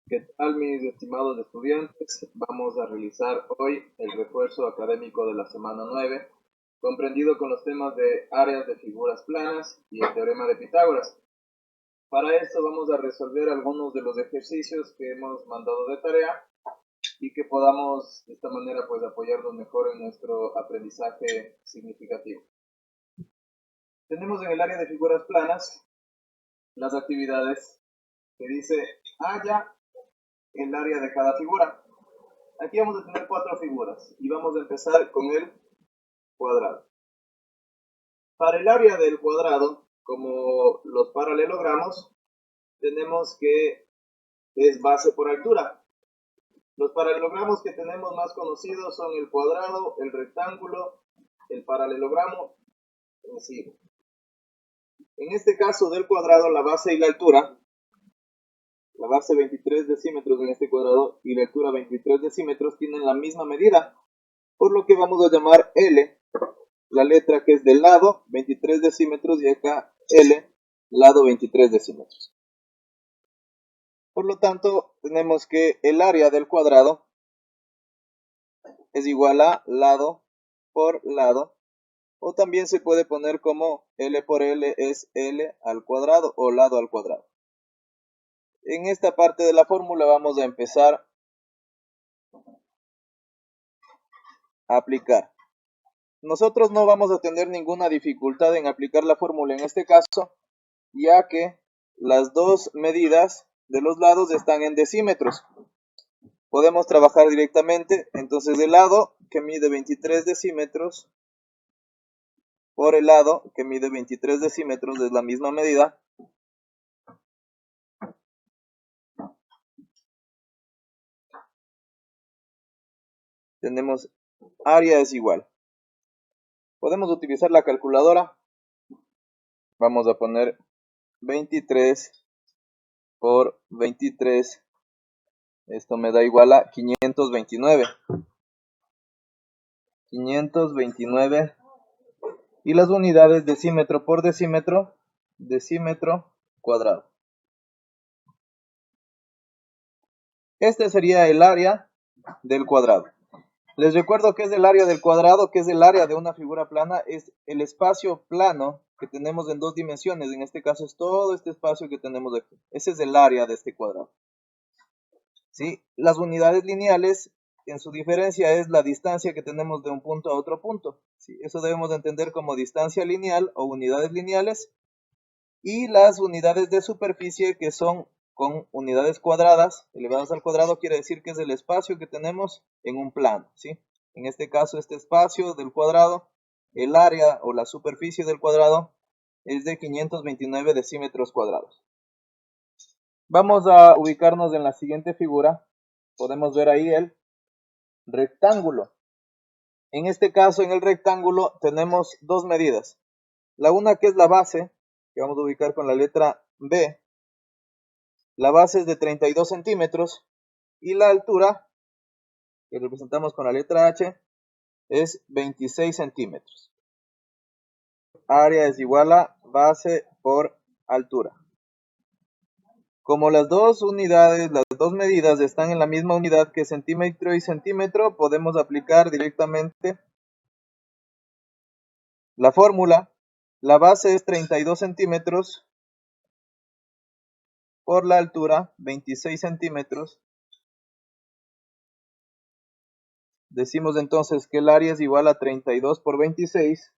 ¿Qué tal, mis estimados estudiantes? Vamos a realizar hoy el refuerzo académico de la semana 9, comprendido con los temas de áreas de figuras planas y el teorema de Pitágoras. Para esto vamos a resolver algunos de los ejercicios que hemos mandado de tarea y que podamos de esta manera pues apoyarnos mejor en nuestro aprendizaje significativo. Tenemos en el área de figuras planas las actividades que dice halla el área de cada figura. Aquí vamos a tener 4 figuras y vamos a empezar con el cuadrado. Para el área del cuadrado, como los paralelogramos, tenemos que es base por altura. Los paralelogramos que tenemos más conocidos son el cuadrado, el rectángulo, el paralelogramo en sí. En este caso del cuadrado, la base y la altura, la base 23 decímetros en este cuadrado y la altura 23 decímetros tienen la misma medida, por lo que vamos a llamar L, la letra que es del lado 23 decímetros y acá L, lado 23 decímetros. Por lo tanto, tenemos que el área del cuadrado es igual a lado por lado, o también se puede poner como L por L es L al cuadrado o lado al cuadrado. En esta parte de la fórmula vamos a empezar a aplicar. Nosotros no vamos a tener ninguna dificultad en aplicar la fórmula en este caso, ya que las dos medidas de los lados están en decímetros. Podemos trabajar directamente, entonces el lado que mide 23 decímetros por el lado que mide 23 decímetros es la misma medida. Tenemos área es igual. Podemos utilizar la calculadora. Vamos a poner 23 por 23. Esto me da igual a 529. 529. Y las unidades decímetro por decímetro, decímetro cuadrado. Este sería el área del cuadrado. Les recuerdo que es el área del cuadrado, que es el área de una figura plana, es el espacio plano que tenemos en dos dimensiones. En este caso es todo este espacio que tenemos aquí. Ese es el área de este cuadrado. ¿Sí? Las unidades lineales, en su diferencia, es la distancia que tenemos de un punto a otro punto. ¿Sí? Eso debemos de entender como distancia lineal o unidades lineales. Y las unidades de superficie, que son con unidades cuadradas, elevadas al cuadrado, quiere decir que es el espacio que tenemos en un plano, ¿sí? En este caso, este espacio del cuadrado, el área o la superficie del cuadrado es de 529 decímetros cuadrados. Vamos a ubicarnos en la siguiente figura. Podemos ver ahí el rectángulo. En este caso, en el rectángulo, tenemos dos medidas. La una que es la base, que vamos a ubicar con la letra B. La base es de 32 centímetros y la altura, que representamos con la letra H, es 26 centímetros. Área es igual a base por altura. Como las dos unidades, las dos medidas están en la misma unidad que centímetro y centímetro, podemos aplicar directamente la fórmula. La base es 32 centímetros por la altura, 26 centímetros. Decimos entonces que el área es igual a 32 por 26.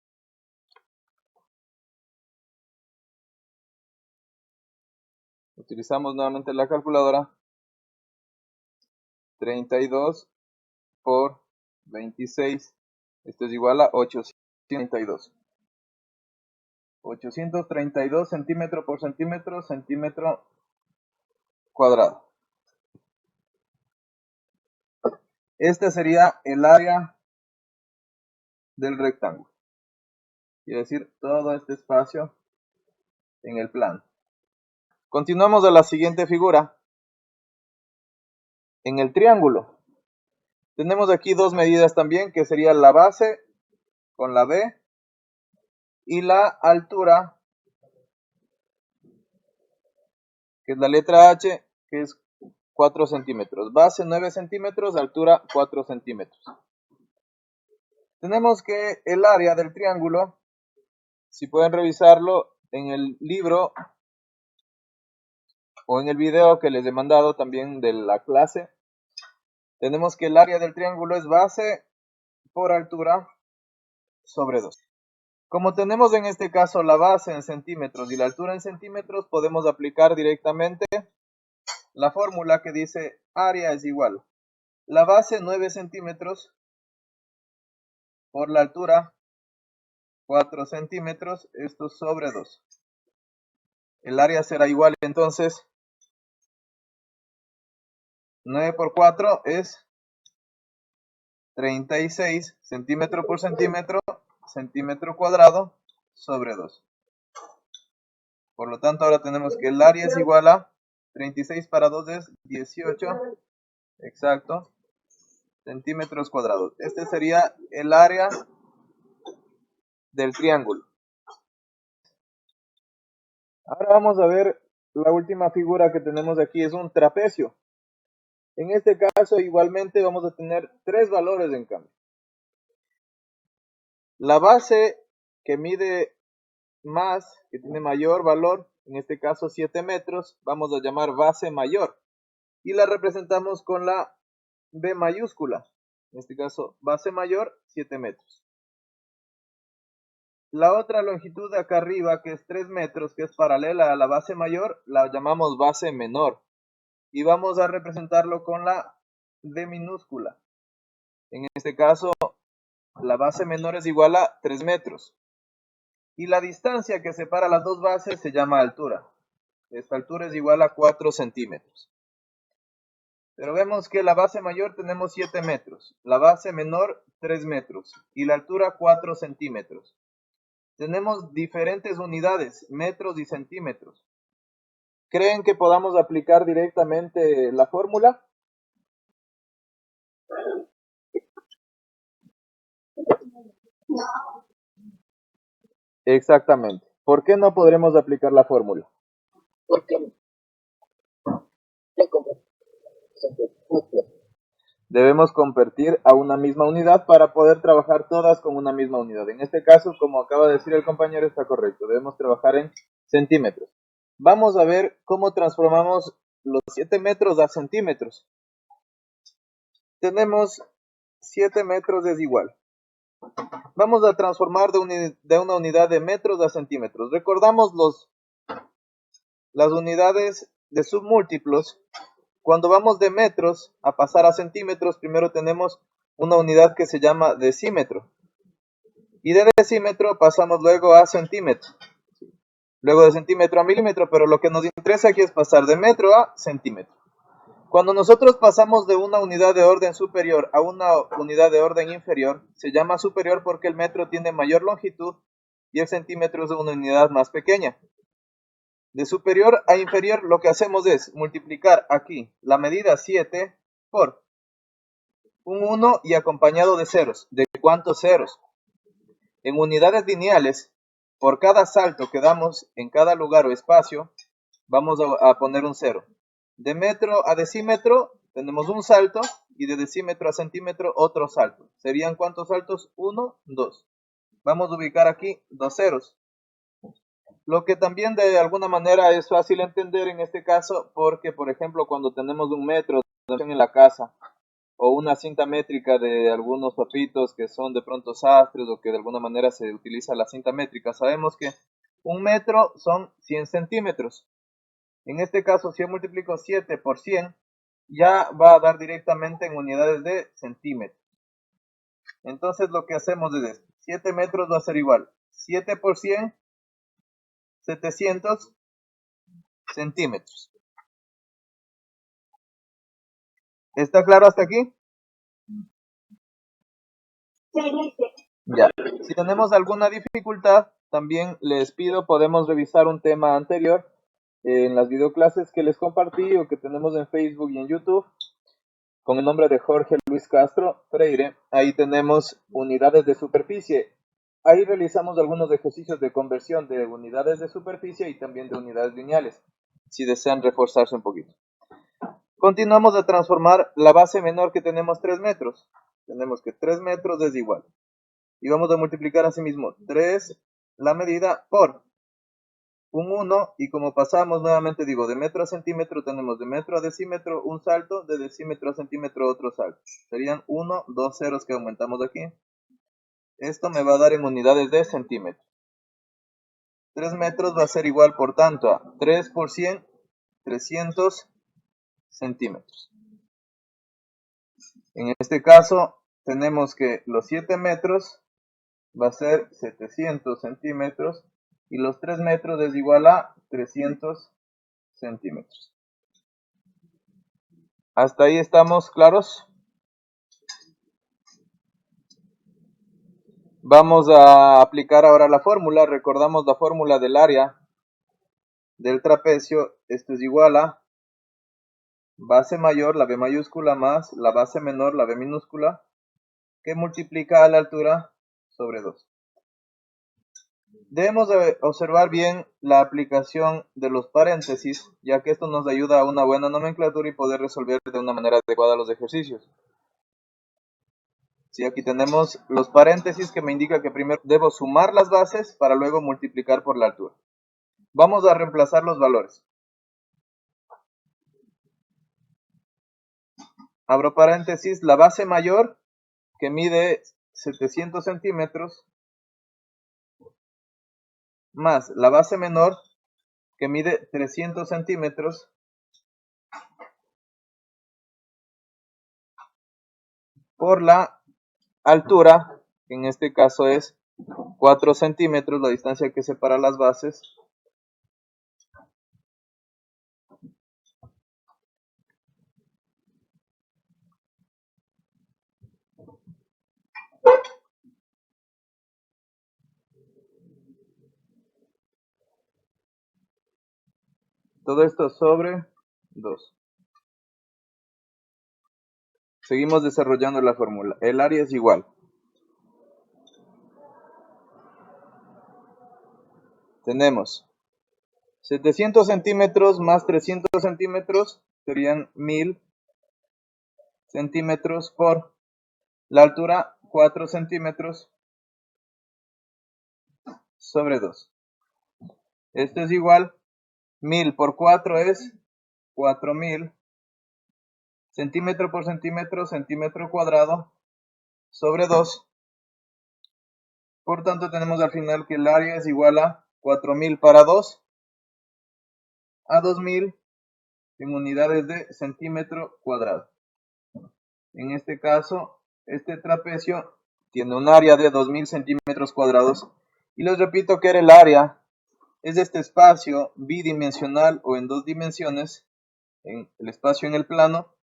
Utilizamos nuevamente la calculadora. 32 por 26. Esto es igual a 832. 832 centímetro por centímetro, centímetro cuadrado. Este sería el área del rectángulo. Quiere decir todo este espacio en el plano. Continuamos a la siguiente figura. En el triángulo. Tenemos aquí dos medidas también, que sería la base con la B y la altura, que es la letra H, que es 4 centímetros. Base 9 centímetros, altura 4 centímetros. Tenemos que el área del triángulo, si pueden revisarlo en el libro o en el video que les he mandado también de la clase, tenemos que el área del triángulo es base por altura sobre 2. Como tenemos en este caso la base en centímetros y la altura en centímetros, podemos aplicar directamente la fórmula que dice área es igual la base 9 centímetros por la altura 4 centímetros, esto sobre 2. El área será igual entonces 9 por 4 es 36 centímetro por centímetro, centímetro cuadrado sobre 2. Por lo tanto, ahora tenemos que el área es igual a 36 para 2 es 18, exacto, centímetros cuadrados. Este sería el área del triángulo. Ahora vamos a ver la última figura que tenemos aquí, es un trapecio. En este caso igualmente vamos a tener tres valores en cambio. La base que mide más, que tiene mayor valor, en este caso 7 metros, vamos a llamar base mayor. Y la representamos con la B mayúscula. En este caso, base mayor, 7 metros. La otra longitud de acá arriba, que es 3 metros, que es paralela a la base mayor, la llamamos base menor. Y vamos a representarlo con la D minúscula. En este caso, la base menor es igual a 3 metros. Y la distancia que separa las dos bases se llama altura. Esta altura es igual a 4 centímetros. Pero vemos que la base mayor tenemos 7 metros, la base menor 3 metros y la altura 4 centímetros. Tenemos diferentes unidades, metros y centímetros. ¿Creen que podamos aplicar directamente la fórmula? Exactamente. ¿Por qué no podremos aplicar la fórmula? Porque debemos convertir a una misma unidad para poder trabajar todas con una misma unidad. En este caso, como acaba de decir el compañero, está correcto. Debemos trabajar en centímetros. Vamos a ver cómo transformamos los 7 metros a centímetros. Tenemos 7 metros es igual. Vamos a transformar de una unidad de metros a centímetros. Recordamos las unidades de submúltiplos. Cuando vamos de metros a pasar a centímetros, primero tenemos una unidad que se llama decímetro. Y de decímetro pasamos luego a centímetro. Luego de centímetro a milímetro, pero lo que nos interesa aquí es pasar de metro a centímetro. Cuando nosotros pasamos de una unidad de orden superior a una unidad de orden inferior, se llama superior porque el metro tiene mayor longitud y el centímetro es una unidad más pequeña. De superior a inferior lo que hacemos es multiplicar aquí la medida 7 por un 1 y acompañado de ceros. ¿De cuántos ceros? En unidades lineales, por cada salto que damos en cada lugar o espacio, vamos a poner un 0. De metro a decímetro tenemos un salto y de decímetro a centímetro otro salto. ¿Serían cuántos saltos? 1, 2. Vamos a ubicar aquí dos ceros. Lo que también de alguna manera es fácil entender en este caso porque, por ejemplo, cuando tenemos un metro en la casa o una cinta métrica de algunos papitos que son de pronto sastres o que de alguna manera se utiliza la cinta métrica, sabemos que un metro son 100 centímetros. En este caso, si yo multiplico 7 por 100, ya va a dar directamente en unidades de centímetros. Entonces lo que hacemos es esto. 7 metros va a ser igual 7 por 100, 700 centímetros. ¿Está claro hasta aquí? Ya. Si tenemos alguna dificultad, también les pido, podemos revisar un tema anterior en las videoclases que les compartí o que tenemos en Facebook y en YouTube con el nombre de Jorge Luis Castro Freire. Ahí tenemos unidades de superficie. Ahí realizamos algunos ejercicios de conversión de unidades de superficie y también de unidades lineales, si desean reforzarse un poquito. Continuamos a transformar la base menor que tenemos 3 metros. Tenemos que 3 metros es igual. Y vamos a multiplicar asimismo 3 la medida por un 1, y como pasamos nuevamente digo de metro a centímetro, tenemos de metro a decímetro un salto, de decímetro a centímetro otro salto. Serían 1, 2 ceros que aumentamos aquí. Esto me va a dar en unidades de centímetros. 3 metros va a ser igual, por tanto, a 3 por 100, 300 centímetros. En este caso, tenemos que los 7 metros va a ser 700 centímetros y los 3 metros es igual a 300 centímetros. ¿Hasta ahí estamos claros? Vamos a aplicar ahora la fórmula. Recordamos la fórmula del área del trapecio. Esto es igual a base mayor, la B mayúscula, más la base menor, la B minúscula, que multiplica a la altura sobre 2. Debemos observar bien la aplicación de los paréntesis, ya que esto nos ayuda a una buena nomenclatura y poder resolver de una manera adecuada los ejercicios. Sí, aquí tenemos los paréntesis que me indica que primero debo sumar las bases para luego multiplicar por la altura. Vamos a reemplazar los valores. Abro paréntesis, la base mayor que mide 700 centímetros más la base menor que mide 300 centímetros por la altura, que en este caso es 4 centímetros, la distancia que separa las bases. Todo esto sobre 2. Seguimos desarrollando la fórmula. El área es igual. Tenemos 700 centímetros más 300 centímetros serían 1000 centímetros por la altura 4 centímetros sobre 2. Esto es igual, 1000 por 4 es 4000, centímetro por centímetro, centímetro cuadrado sobre 2. Por tanto, tenemos al final que el área es igual a 4000 para 2 a 2000 en unidades de centímetro cuadrado. En este caso, este trapecio tiene un área de 2000 centímetros cuadrados. Y les repito que el área es este espacio bidimensional o en 2 dimensiones, en el espacio en el plano,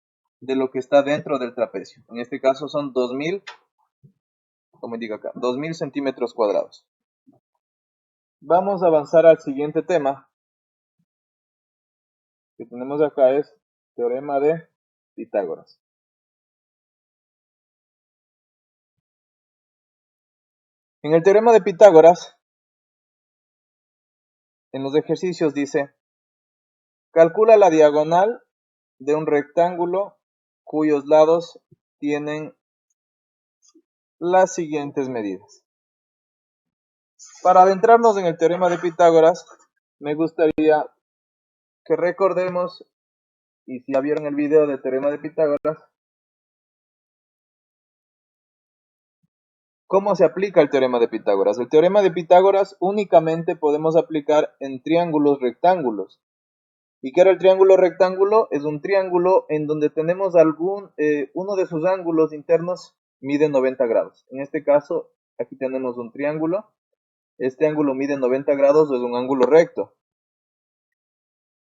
de lo que está dentro del trapecio. En este caso son 2000, como indica acá, 2000 centímetros cuadrados. Vamos a avanzar al siguiente tema que tenemos acá, es teorema de Pitágoras. En el teorema de Pitágoras, en los ejercicios dice, calcula la diagonal de un rectángulo cuyos lados tienen las siguientes medidas. Para adentrarnos en el teorema de Pitágoras, me gustaría que recordemos, y si ya vieron el video del teorema de Pitágoras, ¿cómo se aplica el teorema de Pitágoras? El teorema de Pitágoras únicamente podemos aplicar en triángulos rectángulos. ¿Y qué era el triángulo rectángulo? Es un triángulo en donde tenemos uno de sus ángulos internos mide 90 grados. En este caso, aquí tenemos un triángulo. Este ángulo mide 90 grados, es un ángulo recto.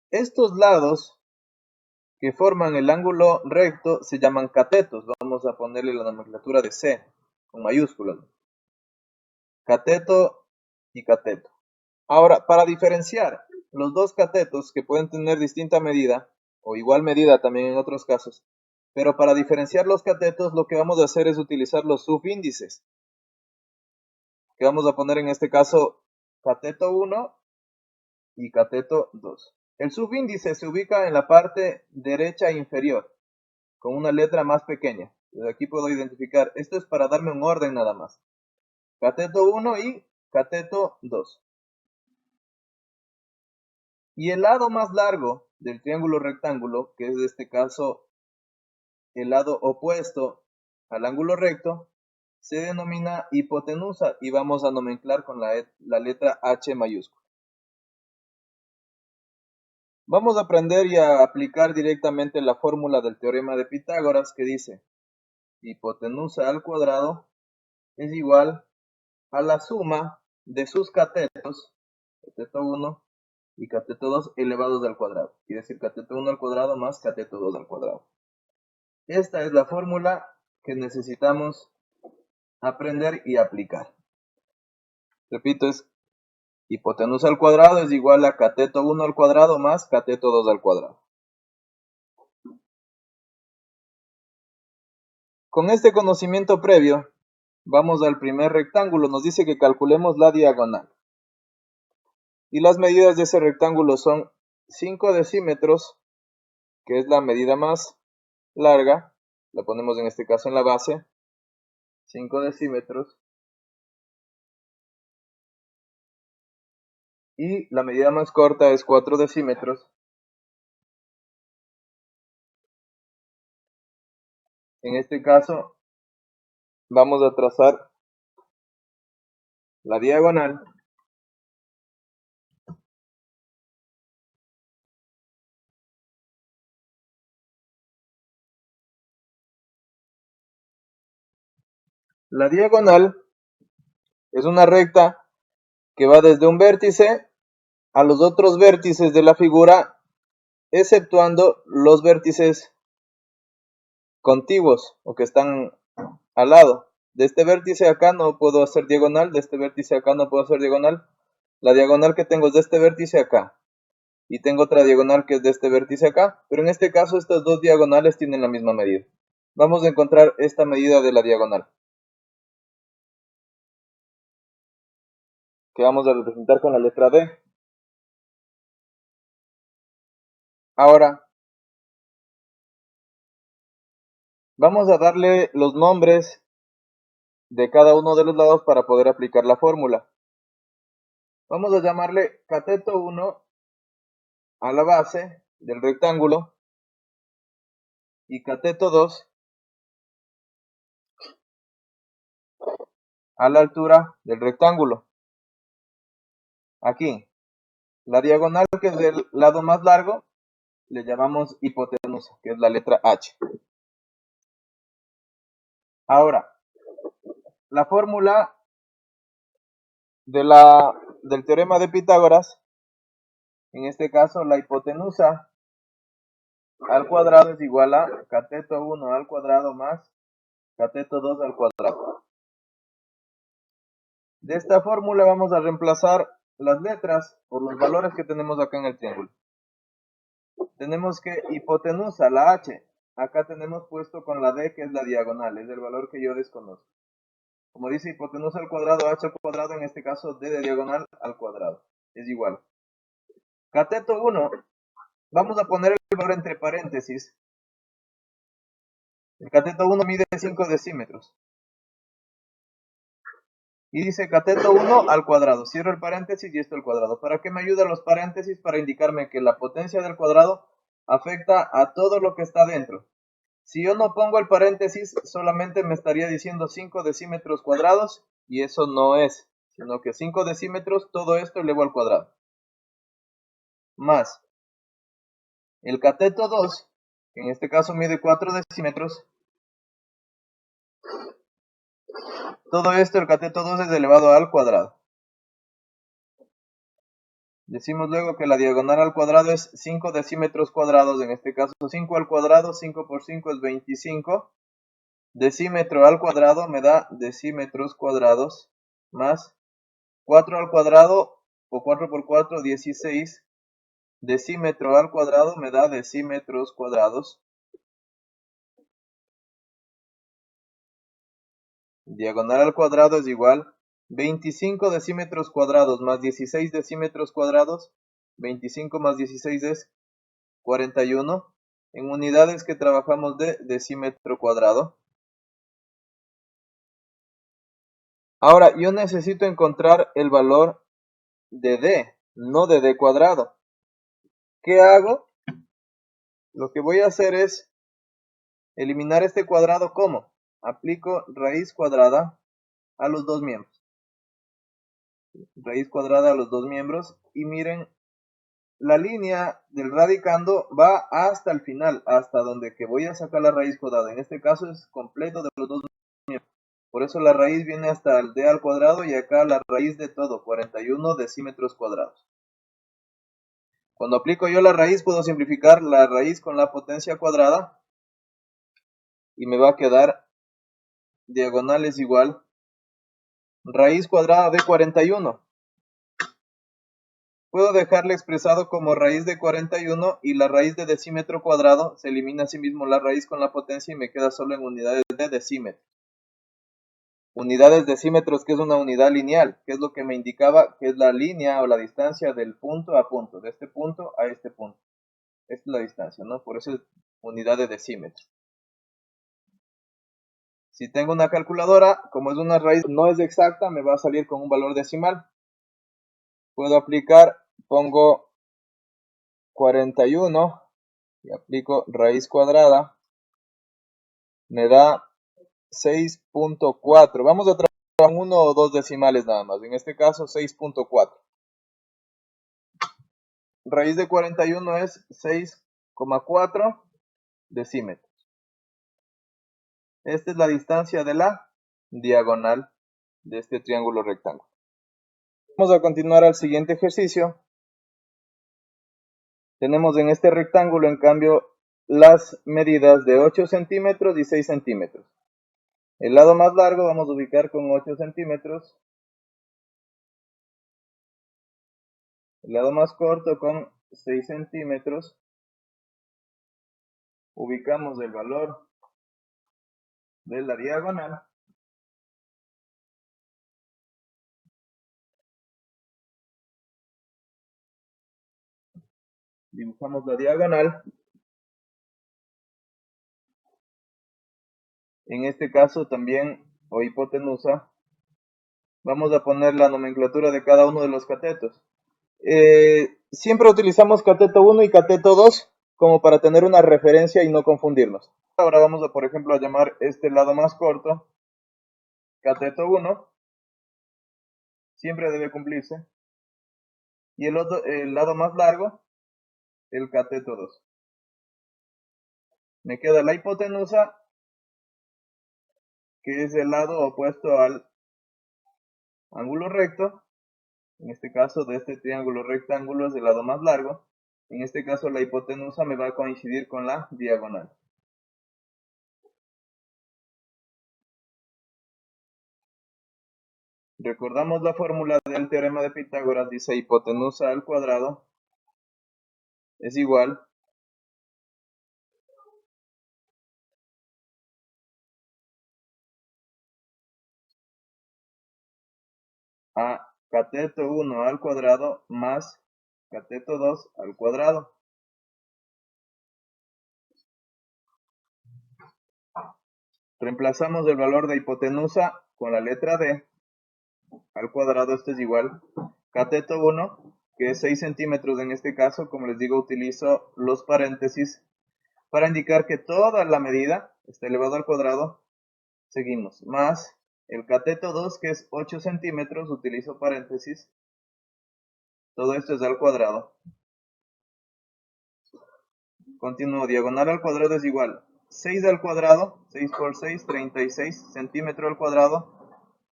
Estos lados que forman el ángulo recto se llaman catetos. Vamos a ponerle la nomenclatura de C con mayúsculas. Cateto y cateto. Ahora, para diferenciar los dos catetos que pueden tener distinta medida, o igual medida también en otros casos, pero para diferenciar los catetos lo que vamos a hacer es utilizar los subíndices, que vamos a poner en este caso cateto 1 y cateto 2. El subíndice se ubica en la parte derecha inferior, con una letra más pequeña. Desde aquí puedo identificar, esto es para darme un orden nada más. Cateto 1 y cateto 2. Y el lado más largo del triángulo rectángulo, que es en este caso el lado opuesto al ángulo recto, se denomina hipotenusa y vamos a nomenclar con la letra H mayúscula. Vamos a aprender y a aplicar directamente la fórmula del teorema de Pitágoras que dice hipotenusa al cuadrado es igual a la suma de sus catetos, cateto 1 y cateto 2 elevados al cuadrado. Quiere decir cateto 1 al cuadrado más cateto 2 al cuadrado. Esta es la fórmula que necesitamos aprender y aplicar. Repito, es hipotenusa al cuadrado es igual a cateto 1 al cuadrado más cateto 2 al cuadrado. Con este conocimiento previo, vamos al primer rectángulo. Nos dice que calculemos la diagonal. Y las medidas de ese rectángulo son 5 decímetros, que es la medida más larga. La ponemos en este caso en la base. 5 decímetros. Y la medida más corta es 4 decímetros. En este caso, vamos a trazar la diagonal. La diagonal es una recta que va desde un vértice a los otros vértices de la figura, exceptuando los vértices contiguos o que están al lado. De este vértice acá no puedo hacer diagonal, de este vértice acá no puedo hacer diagonal. La diagonal que tengo es de este vértice acá. Y tengo otra diagonal que es de este vértice acá. Pero en este caso estas dos diagonales tienen la misma medida. Vamos a encontrar esta medida de la diagonal, que vamos a representar con la letra D. Ahora, vamos a darle los nombres de cada uno de los lados para poder aplicar la fórmula. Vamos a llamarle cateto 1 a la base del rectángulo y cateto 2 a la altura del rectángulo. Aquí, la diagonal que es del lado más largo le llamamos hipotenusa, que es la letra H. Ahora, la fórmula del teorema de Pitágoras, en este caso la hipotenusa al cuadrado es igual a cateto 1 al cuadrado más cateto 2 al cuadrado. De esta fórmula vamos a reemplazar las letras por los valores que tenemos acá en el triángulo. Tenemos que hipotenusa, la H, acá tenemos puesto con la D que es la diagonal, es el valor que yo desconozco. Como dice hipotenusa al cuadrado, H al cuadrado, en este caso D de diagonal al cuadrado, es igual. Cateto 1, vamos a poner el valor entre paréntesis. El cateto 1 mide 5 decímetros. Y dice cateto 1 al cuadrado. Cierro el paréntesis y esto al cuadrado. ¿Para qué me ayudan los paréntesis? Para indicarme que la potencia del cuadrado afecta a todo lo que está dentro. Si yo no pongo el paréntesis, solamente me estaría diciendo 5 decímetros cuadrados, y eso no es, sino que 5 decímetros, todo esto elevado al cuadrado. Más el cateto 2, que en este caso mide 4 decímetros, todo esto, el cateto 2 es elevado al cuadrado. Decimos luego que la diagonal al cuadrado es 5 decímetros cuadrados, en este caso 5 al cuadrado, 5 por 5 es 25. Decímetro al cuadrado me da decímetros cuadrados, más 4 al cuadrado, o 4 por 4, 16. Decímetro al cuadrado me da decímetros cuadrados. Diagonal al cuadrado es igual 25 decímetros cuadrados más 16 decímetros cuadrados 25 más 16 es 41. En unidades que trabajamos de decímetro cuadrado. Ahora, yo necesito encontrar el valor de d, no de d cuadrado. ¿Qué hago? Lo que voy a hacer es eliminar este cuadrado. ¿Cómo? Aplico raíz cuadrada a los dos miembros. Raíz cuadrada a los dos miembros. Y miren, la línea del radicando va hasta el final, hasta donde que voy a sacar la raíz cuadrada. En este caso es completo de los dos miembros. Por eso la raíz viene hasta el d al cuadrado y acá la raíz de todo, 41 decímetros cuadrados. Cuando aplico yo la raíz, puedo simplificar la raíz con la potencia cuadrada y me va a quedar diagonal es igual raíz cuadrada de 41. Puedo dejarle expresado como raíz de 41 y la raíz de decímetro cuadrado se elimina a sí mismo la raíz con la potencia y me queda solo en unidades de decímetro. Unidades decímetros, que es una unidad lineal, que es lo que me indicaba que es la línea o la distancia del punto a punto, de este punto a este punto. Esta es la distancia, ¿no? Por eso es unidad de decímetro. Si tengo una calculadora, como es una raíz no es exacta, me va a salir con un valor decimal. Puedo aplicar, pongo 41 y aplico raíz cuadrada. Me da 6.4. Vamos a trabajar uno o dos decimales nada más. En este caso 6.4. Raíz de 41 es 6,4 decímetros. Esta es la distancia de la diagonal de este triángulo rectángulo. Vamos a continuar al siguiente ejercicio. Tenemos en este rectángulo, en cambio, las medidas de 8 centímetros y 6 centímetros. El lado más largo vamos a ubicar con 8 centímetros. El lado más corto con 6 centímetros. Ubicamos el valor de la diagonal. Dibujamos la diagonal. En este caso también, o hipotenusa, vamos a poner la nomenclatura de cada uno de los catetos. Siempre utilizamos cateto 1 y cateto 2 como para tener una referencia y no confundirnos. Ahora vamos a, por ejemplo, a llamar este lado más corto cateto 1. Siempre debe cumplirse. Y el lado más largo, el cateto 2. Me queda la hipotenusa, que es el lado opuesto al ángulo recto. En este caso, de este triángulo rectángulo es el lado más largo. En este caso, la hipotenusa me va a coincidir con la diagonal. Recordamos la fórmula del teorema de Pitágoras. Dice hipotenusa al cuadrado es igual a cateto 1 al cuadrado más cateto 2 al cuadrado. Reemplazamos el valor de hipotenusa con la letra D al cuadrado. Esto es igual cateto 1, que es 6 centímetros en este caso. Como les digo, utilizo los paréntesis para indicar que toda la medida está elevado al cuadrado. Seguimos, más el cateto 2, que es 8 centímetros, utilizo paréntesis. Todo esto es al cuadrado. Continúo, diagonal al cuadrado es igual 6 al cuadrado, 6 por 6, 36 centímetros al cuadrado,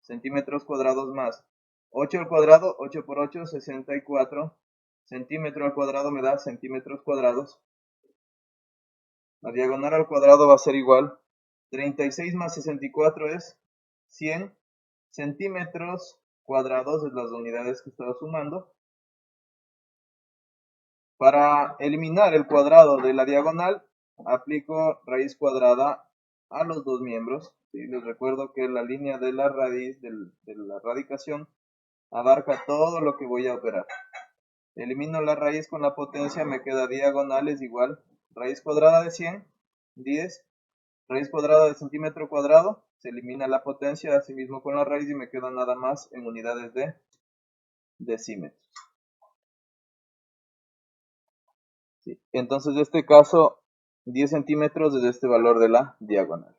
centímetros cuadrados más 8 al cuadrado, 8 por 8, 64 centímetros al cuadrado me da centímetros cuadrados. La diagonal al cuadrado va a ser igual 36 más 64 es 100 centímetros cuadrados, es las unidades que estaba sumando. Para eliminar el cuadrado de la diagonal, aplico raíz cuadrada a los dos miembros. ¿Sí? Les recuerdo que la línea de la raíz de la radicación abarca todo lo que voy a operar. Elimino la raíz con la potencia, me queda diagonal es igual raíz cuadrada de 100, 10, raíz cuadrada de centímetro cuadrado, se elimina la potencia, asimismo con la raíz y me queda nada más en unidades de decímetros. Sí. Entonces, en este caso, 10 centímetros es este valor de la diagonal.